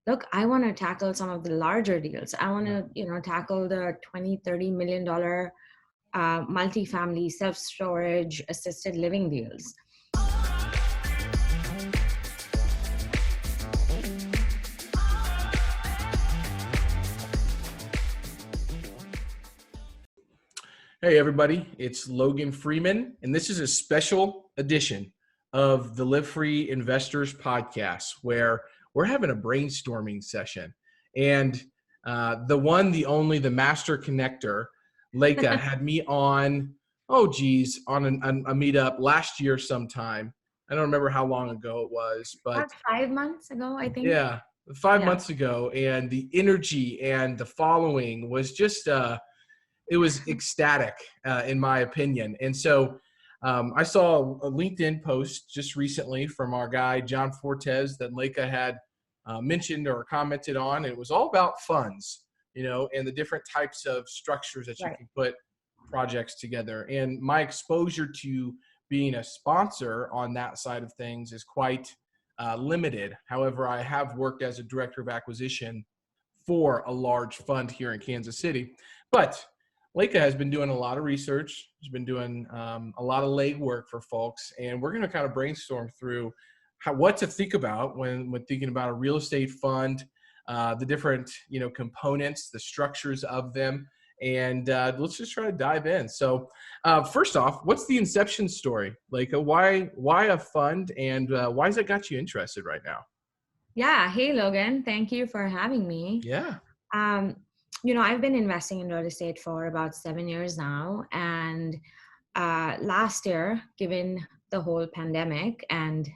look, I want to tackle some of the larger deals. I want to, tackle the 20, $30 million multifamily self-storage assisted living deals. Hey everybody, it's Logan Freeman, and this is a special edition of the LiveFree Investors Podcast, where we're having a brainstorming session. And the one, the only, the master connector, Leka, had me on, on a meetup last year sometime. I don't remember how long ago it was, but about 5 months ago, I think. Yeah, 5 months ago, and the energy and the following was just it was ecstatic, in my opinion. And so I saw a LinkedIn post just recently from our guy, John Fortes, that Leka had mentioned or commented on. It was all about funds, and the different types of structures that you can put projects together. And my exposure to being a sponsor on that side of things is quite limited. However, I have worked as a director of acquisition for a large fund here in Kansas City. But Leka has been doing a lot of research. She's been doing a lot of legwork for folks, and we're going to kind of brainstorm through what to think about when thinking about a real estate fund, the different components, the structures of them, and let's just try to dive in. So, first off, what's the inception story, Leka? Why a fund, and why has it got you interested right now? Yeah. Hey, Logan. Thank you for having me. Yeah. I've been investing in real estate for about 7 years now. And last year, given the whole pandemic and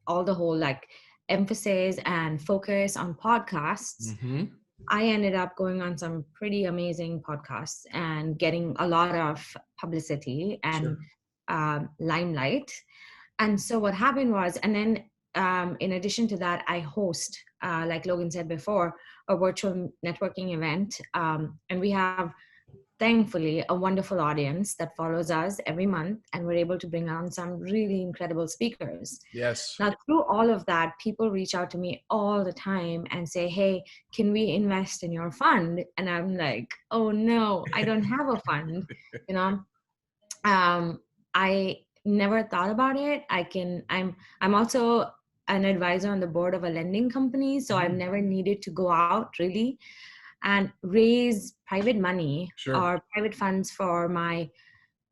all the whole emphasis and focus on podcasts, I ended up going on some pretty amazing podcasts and getting a lot of publicity and limelight. And so what happened was, and then in addition to that, I host, like Logan said before, a virtual networking event. And we have, thankfully, a wonderful audience that follows us every month, and we're able to bring on some really incredible speakers. Yes. Now, through all of that, people reach out to me all the time and say, hey, can we invest in your fund? And I'm like, oh no, I don't have a fund. I never thought about it. I'm also an advisor on the board of a lending company. So I've never needed to go out really and raise private money or private funds for my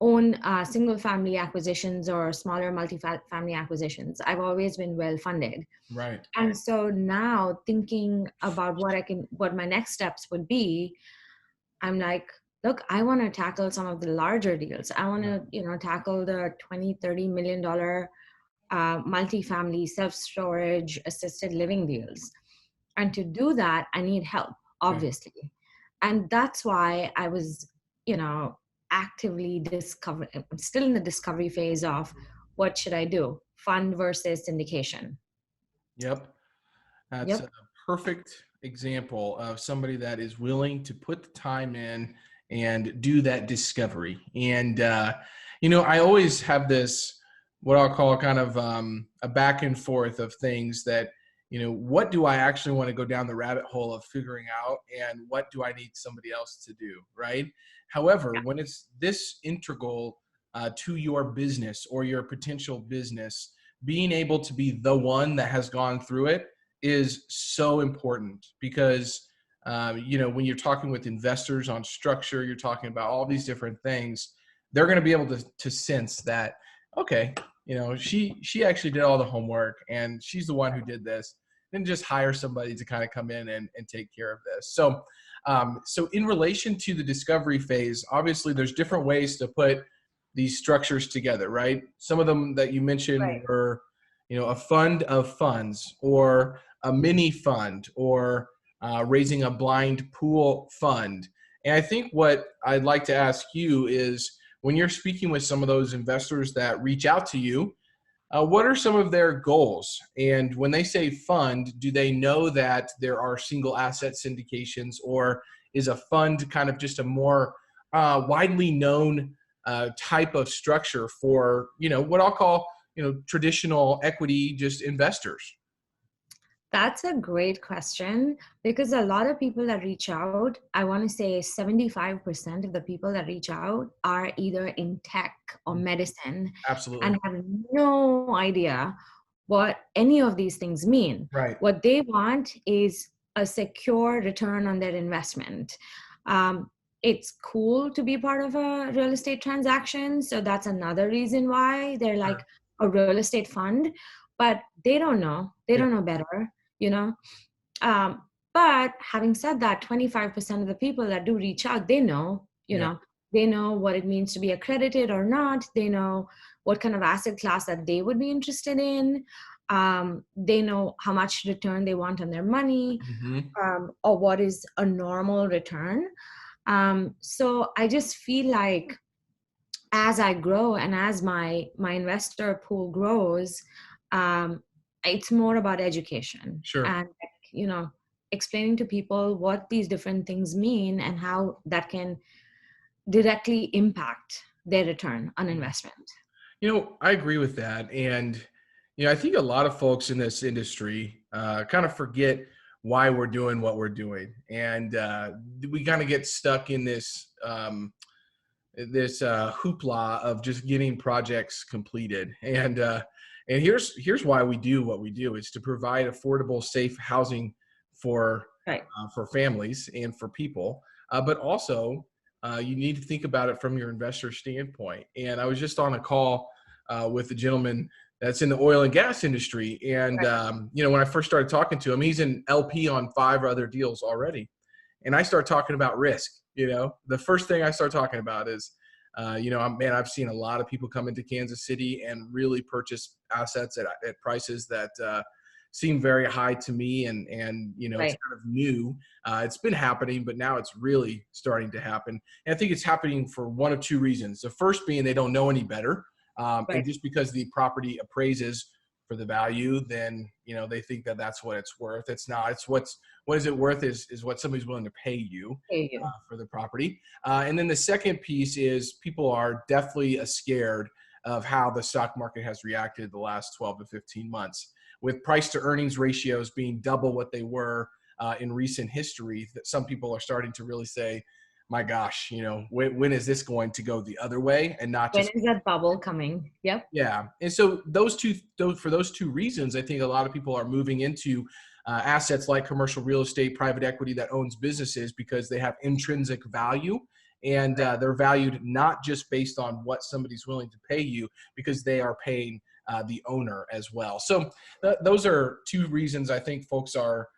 own single family acquisitions or smaller multi-family acquisitions. I've always been well funded. Right. And so now thinking about what my next steps would be, I'm like, look, I want to tackle some of the larger deals. I want to, tackle the 20, $30 million multifamily self-storage assisted living deals. And to do that, I need help, obviously. And that's why I was, actively I'm still in the discovery phase of what should I do, fund versus syndication. Yep. That's a perfect example of somebody that is willing to put the time in and do that discovery. And, I always have this, what I'll call kind of a back and forth of things that, what do I actually want to go down the rabbit hole of figuring out, and what do I need somebody else to do, right? However, when it's this integral to your business or your potential business, being able to be the one that has gone through it is so important, because, when you're talking with investors on structure, you're talking about all these different things, they're going to be able to sense that, okay, she actually did all the homework and she's the one who did this, and just hire somebody to kind of come in and take care of this. So, so in relation to the discovery phase, obviously there's different ways to put these structures together, right? Some of them that you mentioned were, a fund of funds, or a mini fund, or raising a blind pool fund. And I think what I'd like to ask you is, when you're speaking with some of those investors that reach out to you, what are some of their goals? And when they say fund, do they know that there are single asset syndications, or is a fund kind of just a more widely known type of structure for, what I'll call, traditional equity just investors? That's a great question, because a lot of people that reach out, I want to say 75% of the people that reach out are either in tech or medicine Absolutely. and have no idea what any of these things mean. Right. What they want is a secure return on their investment. Um, it's cool to be part of a real estate transaction. So that's another reason why they're like Sure. a real estate fund, but they don't know. They Yeah. don't know better, you know. um, but having said that, 25% of the people that do reach out, they know, you Yeah. know, they know what it means to be accredited or not. They know what kind of asset class that they would be interested in. They know how much return they want on their money, Mm-hmm. or what is a normal return. So I just feel like as I grow and as my investor pool grows, um, it's more about education Sure. and, you know, explaining to people what these different things mean and how that can directly impact their return on investment. I agree with that. And, I think a lot of folks in this industry kind of forget why we're doing what we're doing. And we kind of get stuck in this hoopla of just getting projects completed. And here's why we do what we do. It's to provide affordable, safe housing for Right. for families and for people. But also, you need to think about it from your investor standpoint. And I was just on a call with a gentleman that's in the oil and gas industry. And, Right. when I first started talking to him, he's an LP on 5 other deals already. And I start talking about risk. The first thing I start talking about is, I've seen a lot of people come into Kansas City and really purchase assets at prices that seem very high to me. And it's Right. kind of new. It's been happening, but now it's really starting to happen. And I think it's happening for one of two reasons. The first being they don't know any better. And Right. just because the property appraises for the value, then, they think that that's what it's worth. It's not. It's what is it worth is what somebody's willing to pay you Hey, you. for the property. And then the second piece is people are definitely scared of how the stock market has reacted the last 12 to 15 months. With price to earnings ratios being double what they were in recent history, that some people are starting to really say, my gosh, when is this going to go the other way and not When just. is that bubble coming? Yep. Yeah. And so for those two reasons, I think a lot of people are moving into assets like commercial real estate, private equity that owns businesses because they have intrinsic value, and they're valued not just based on what somebody's willing to pay you, because they are paying the owner as well. So those are two reasons I think folks are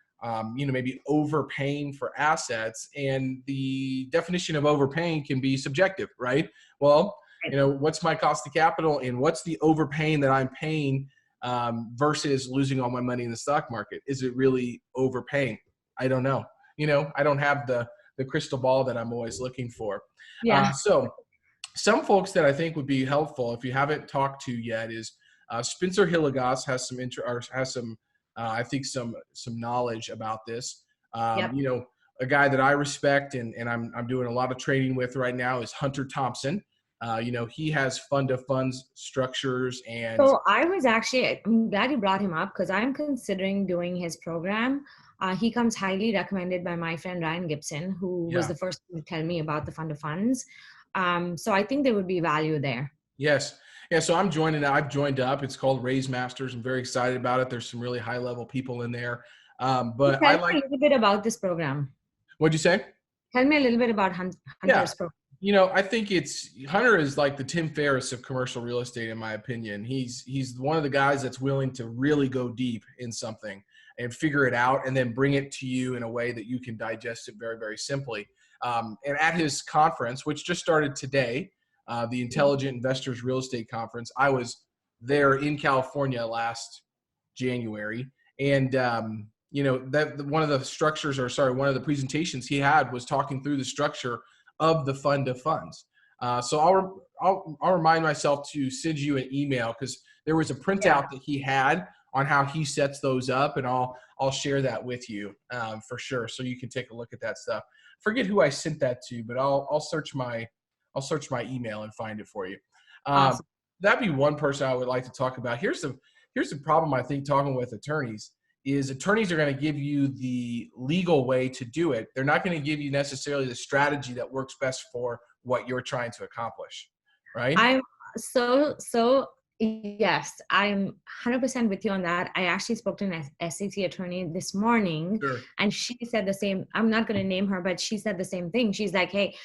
maybe overpaying for assets. And the definition of overpaying can be subjective, right? Well, what's my cost of capital and what's the overpaying that I'm paying versus losing all my money in the stock market? Is it really overpaying? I don't know. I don't have the crystal ball that I'm always looking for. Yeah. So some folks that I think would be helpful, if you haven't talked to yet, is Spencer Hilligoss has some I think some knowledge about this. Yep. A guy that I respect and I'm doing a lot of training with right now is Hunter Thompson. He has fund of funds structures. And So I'm glad you brought him up because I'm considering doing his program. He comes highly recommended by my friend Ryan Gibson, who was the first to tell me about the fund of funds. So I think there would be value there. Yes. Yeah. So I've joined up. It's called Raise Masters. I'm very excited about it. There's some really high level people in there. But Tell me a little bit about this program. What'd you say? Tell me a little bit about Hunter's program. I think Hunter is like the Tim Ferriss of commercial real estate, in my opinion. He's one of the guys that's willing to really go deep in something and figure it out and then bring it to you in a way that you can digest it very, very simply. And at his conference, which just started today, the Intelligent Investors Real Estate Conference, I was there in California last January. And, that one of one of the presentations he had was talking through the structure of the fund of funds. So I'll remind myself to send you an email, because there was a printout that he had on how he sets those up, and I'll share that with you for sure, so you can take a look at that stuff. Forget who I sent that to, but I'll search my email and find it for you. Awesome. That'd be one person I would like to talk about. Here's the problem I think talking with attorneys is attorneys are going to give you the legal way to do it. They're not going to give you necessarily the strategy that works best for what you're trying to accomplish, right? I'm so yes, I'm 100% with you on that. I actually spoke to an SEC attorney this morning, Sure. and she said the same. I'm not going to name her, but she said the same thing. She's like, hey,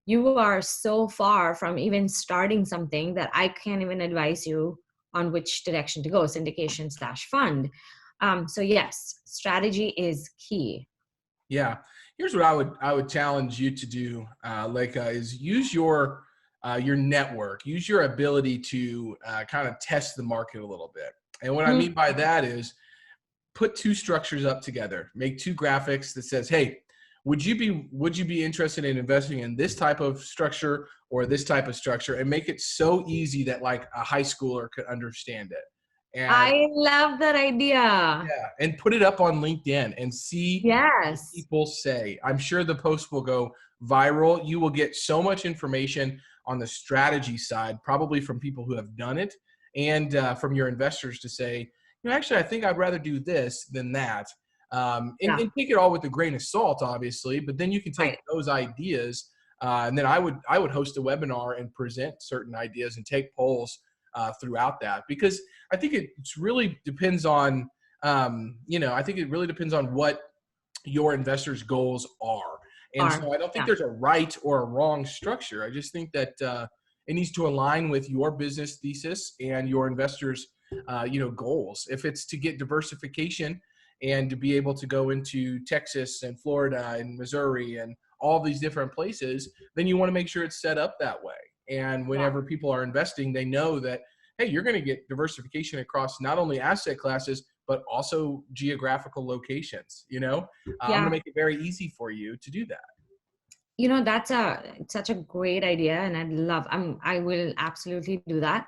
you are so far from even starting something that I can't even advise you on which direction to go, syndication/fund. So yes, strategy is key. Yeah. Here's what I would challenge you to do, Leka, is use your network, use your ability to kind of test the market a little bit. And what I mean by that is put two structures up together, make two graphics that says, hey, would you be interested in investing in this type of structure or this type of structure, and make it so easy that like a high schooler could understand it. And I love that idea. yeah, and put it up on LinkedIn and see what Yes. people say. I'm sure the post will go viral. You will get so much information on the strategy side, probably from people who have done it, and from your investors to say, actually, I think I'd rather do this than that. And take it all with a grain of salt, obviously, but then you can take those ideas, and then I would host a webinar and present certain ideas and take polls throughout that, because I think it really depends on, I think it really depends on what your investors' goals are. And so I don't think there's a right or a wrong structure. I just think that it needs to align with your business thesis and your investors' goals. If it's to get diversification and to be able to go into Texas and Florida and Missouri and all these different places, then you want to make sure it's set up that way. And whenever people are investing, they know that, hey, you're going to get diversification across not only asset classes, but also geographical locations. I'm going to make it very easy for you to do that. That's such a great idea, and I will absolutely do that.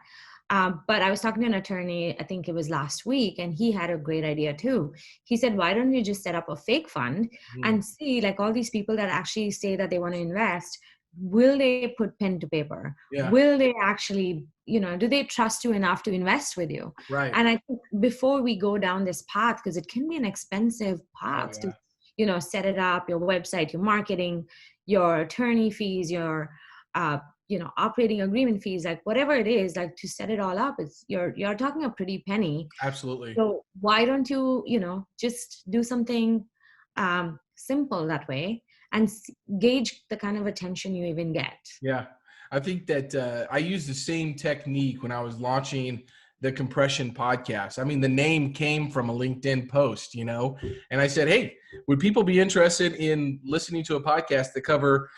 But I was talking to an attorney, I think it was last week, and he had a great idea too. He said, why don't you just set up a fake fund and see, like, all these people that actually say that they want to invest, will they put pen to paper? Yeah. Will they actually, do they trust you enough to invest with you? Right. And I think before we go down this path, because it can be an expensive path to, set it up, your website, your marketing, your attorney fees, your operating agreement fees, like whatever it is, like to set it all up, you're talking a pretty penny. Absolutely. So why don't you just do something simple that way and gauge the kind of attention you even get? Yeah, I think that I used the same technique when I was launching the Compression podcast. I mean, the name came from a LinkedIn post, and I said, hey, would people be interested in listening to a podcast that cover,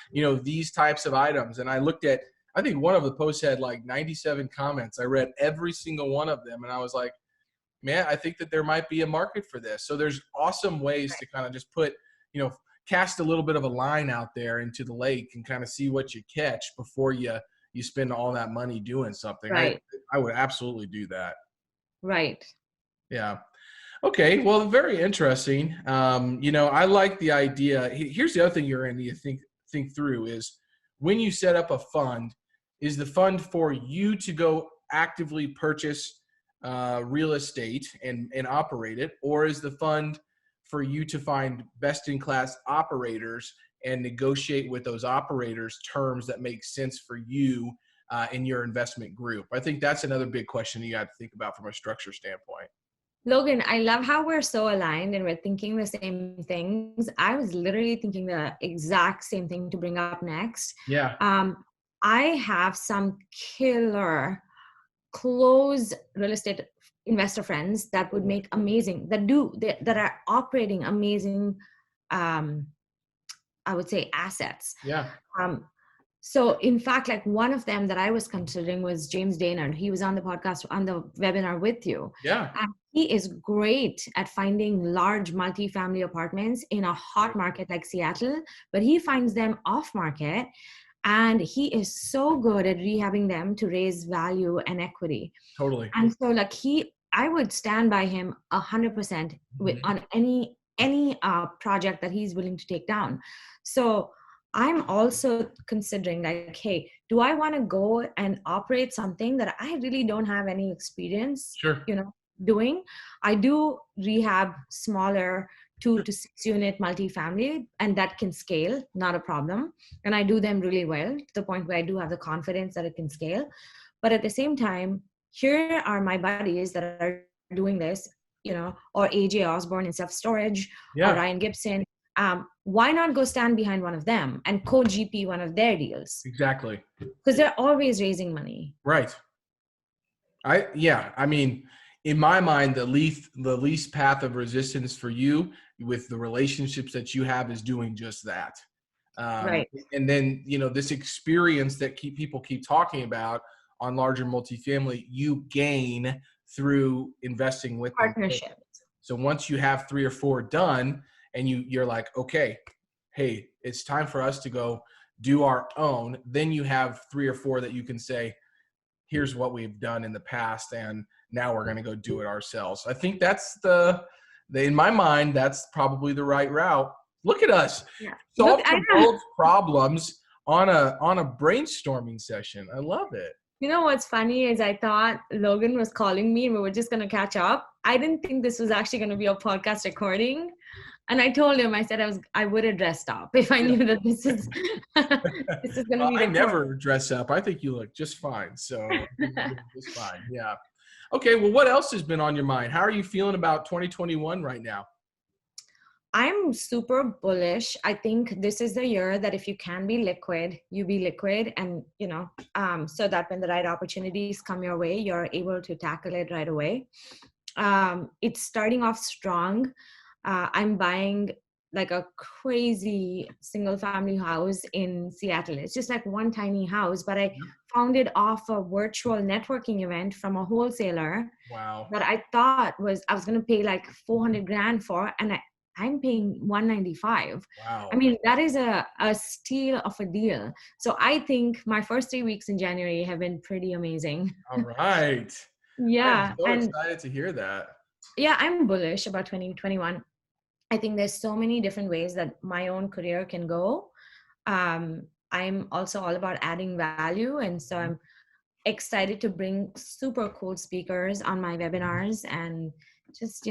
these types of items? And I looked at, I think one of the posts had like 97 comments. I read every single one of them, and I was like, man, I think that there might be a market for this. So there's awesome ways to kind of just put, cast a little bit of a line out there into the lake and kind of see what you catch before you spend all that money doing something. Right. I would absolutely do that. Right. Yeah. Okay. Well, very interesting. I like the idea. Here's the other thing you're going to think through is when you set up a fund, is the fund for you to go actively purchase real estate and operate it, or is the fund for you to find best-in-class operators and negotiate with those operators terms that make sense for you in your investment group? I think that's another big question you got to think about from a structure standpoint. Logan, I love how we're so aligned and we're thinking the same things. I was literally thinking the exact same thing to bring up next. Yeah. I have some killer close real estate investor friends that would make amazing, that are operating amazing, I would say, assets. Yeah. So in fact, like one of them that I was considering was James Daynard. He was on the podcast, on the webinar with you. Yeah. And he is great at finding large multifamily apartments in a hot market like Seattle, but he finds them off market. And he is so good at rehabbing them to raise value and equity. Totally. And so like I would stand by him 100% on any project that he's willing to take down. So I'm also considering like, hey, do I want to go and operate something that I really don't have any experience, Sure. doing. I do rehab smaller 2 to 6 unit multifamily, and that can scale, not a problem. And I do them really well to the point where I do have the confidence that it can scale. But at the same time, here are my buddies that are doing this, or AJ Osborne in self-storage, or Ryan Gibson. Why not go stand behind one of them and co-GP one of their deals? Exactly. Because they're always raising money. Right. I mean, in my mind, the least path of resistance for you with the relationships that you have is doing just that. Right. And then, this experience that people keep talking about on larger multifamily, you gain through investing with partnerships. Them. So once you have 3 or 4 done and you're like, okay, hey, it's time for us to go do our own. Then you have 3 or 4 that you can say, here's what we've done in the past, and now we're going to go do it ourselves. I think that's in my mind, that's probably the right route. Look at us. Yeah. Solve the world's problems on a brainstorming session. I love it. You know what's funny is I thought Logan was calling me and we were just going to catch up. I didn't think this was actually going to be a podcast recording. And I told him, I said I would have dressed up if I knew that this is this is going to be. I never dress up. I think you look just fine. So just fine. Yeah. Okay. Well, what else has been on your mind? How are you feeling about 2021 right now? I'm super bullish. I think this is the year that if you can be liquid, you be liquid, and so that when the right opportunities come your way, you're able to tackle it right away. It's starting off strong. I'm buying like a crazy single family house in Seattle. It's just like one tiny house, but I found it off a virtual networking event from a wholesaler. Wow. That I thought I was going to pay like $400,000 for, and I'm paying $195,000. Wow. I mean, that is a steal of a deal. So I think my first 3 weeks in January have been pretty amazing. All right. Yeah. I'm so excited to hear that. Yeah, I'm bullish about 2021. I think there's so many different ways that my own career can go. I'm also all about adding value. And so I'm excited to bring super cool speakers on my webinars and just,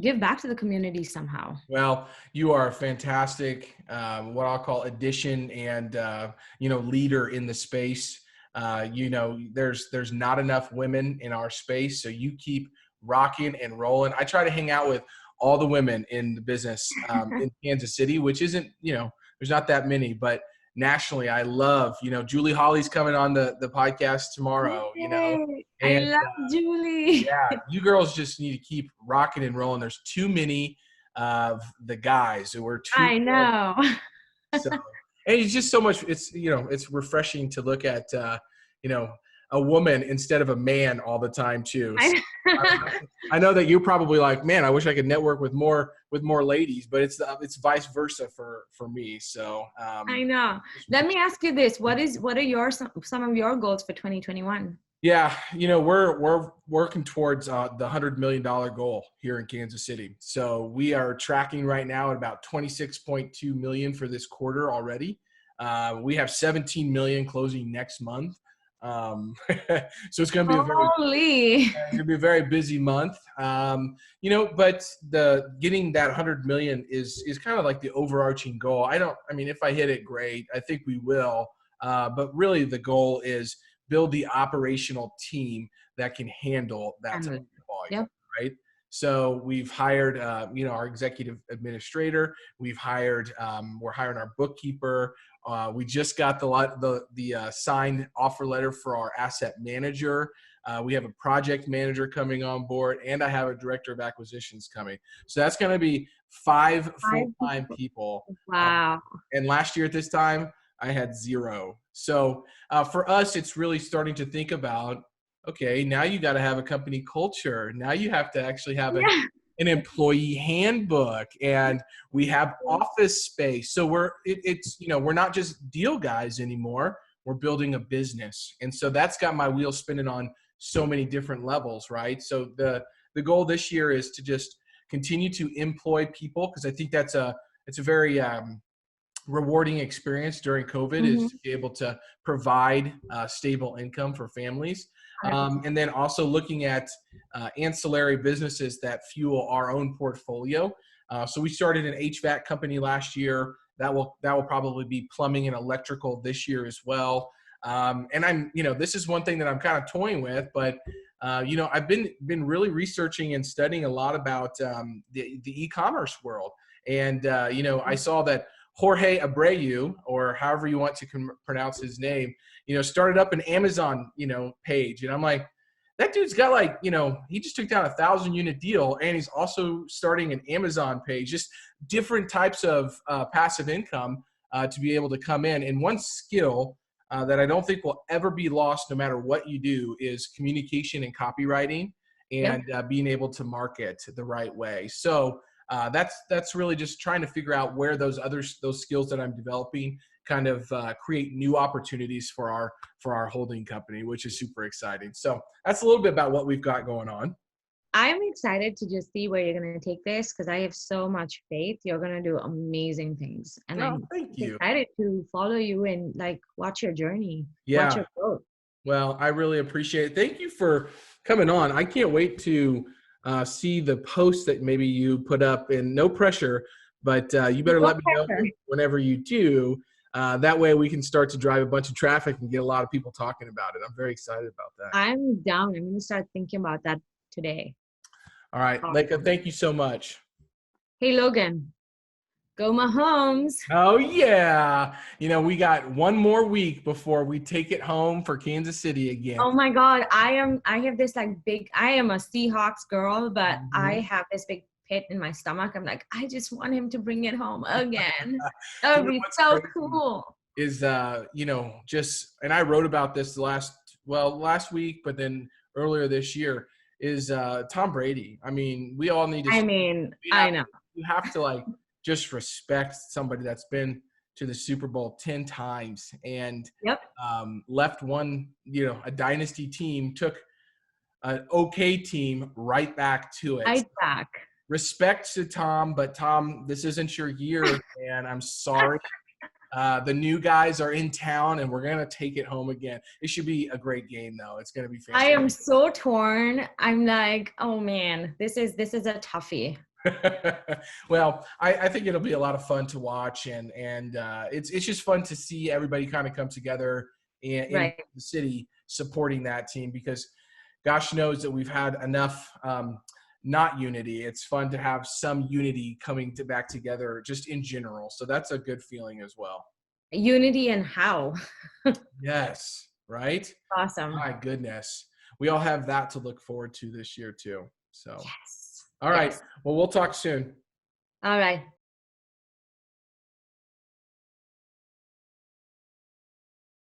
give back to the community somehow. Well, you are a fantastic, what I'll call addition and, leader in the space. There's not enough women in our space. So you keep rocking and rolling. I try to hang out with all the women in the business in Kansas City, which isn't, there's not that many, but nationally, I love, Julie Holly's coming on the podcast tomorrow, And, I love Julie. Yeah, you girls just need to keep rocking and rolling. There's too many of the guys who are too. I know. So, and it's just so much, it's refreshing to look at, a woman instead of a man all the time too. So I know that you're probably like, man, I wish I could network with more ladies, but it's vice versa for me. So I know. Let me ask you this: what are some of your goals for 2021? Yeah, we're working towards the $100 million goal here in Kansas City. So we are tracking right now at about 26.2 million for this quarter already. We have 17 million closing next month. So it's going to be a very busy month. But getting that 100 million is kind of like the overarching goal. If I hit it, great. I think we will. But really the goal is build the operational team that can handle that type of volume, right? So we've hired, our executive administrator. We're hiring our bookkeeper. We just got the signed offer letter for our asset manager. We have a project manager coming on board, and I have a director of acquisitions coming. So that's going to be 5 full-time people. Wow. And last year at this time, I had 0. So for us, it's really starting to think about, okay, now you got to have a company culture. Now you have to actually have an employee handbook, and we have office space. So we're not just deal guys anymore. We're building a business. And so that's got my wheels spinning on so many different levels, right? So the goal this year is to just continue to employ people, because I think it's a very rewarding experience during COVID is to be able to provide stable income for families. And then also looking at ancillary businesses that fuel our own portfolio. So we started an HVAC company last year. That will probably be plumbing and electrical this year as well. And I'm, this is one thing that I'm kind of toying with, but I've been really researching and studying a lot about the e-commerce world. And I saw that Jorge Abreu, or however you want to pronounce his name, started up an Amazon, page. And I'm like, that dude's got like, he just took down a 1,000-unit deal, and he's also starting an Amazon page, just different types of passive income to be able to come in. And one skill that I don't think will ever be lost no matter what you do is communication and copywriting, and being able to market the right way. So that's really just trying to figure out where those skills that I'm developing kind of create new opportunities for our holding company, which is super exciting. So that's a little bit about what we've got going on. I'm excited to just see where you're going to take this, because I have so much faith you're going to do amazing things. And I'm excited to follow you and like watch your journey, watch your growth. Well, I really appreciate it. Thank you for coming on. I can't wait to see the post that maybe you put up, and no pressure, but you better let me know whenever you do. That way we can start to drive a bunch of traffic and get a lot of people talking about it. I'm very excited about that. I'm down. I'm going to start thinking about that today. All right, Leka, thank you so much. Hey, Logan. Go Mahomes. Oh, yeah. We got one more week before we take it home for Kansas City again. Oh, my God. I have this like I am a Seahawks girl, but I have this big pit in my stomach. I'm like, I just want him to bring it home again. That would be so cool. Is, and I wrote about this last week, but then earlier this year, is Tom Brady. I mean, we all need to. I know. You have to like just respect somebody that's been to the Super Bowl 10 times and left one, a dynasty team, took an okay team right back to it. Right back. Respect to Tom, but Tom, this isn't your year, and I'm sorry. The new guys are in town, and we're going to take it home again. It should be a great game, though. It's going to be fantastic. I am so torn. I'm like, oh, man, this is a toughie. Well, I think it'll be a lot of fun to watch, and it's just fun to see everybody kind of come together in the city supporting that team, because gosh knows that we've had enough not unity. It's fun to have some unity coming back together just in general. So that's a good feeling as well. Unity and how. Yes, right? Awesome. My goodness. We all have that to look forward to this year too. So, all right. Well, we'll talk soon. All right.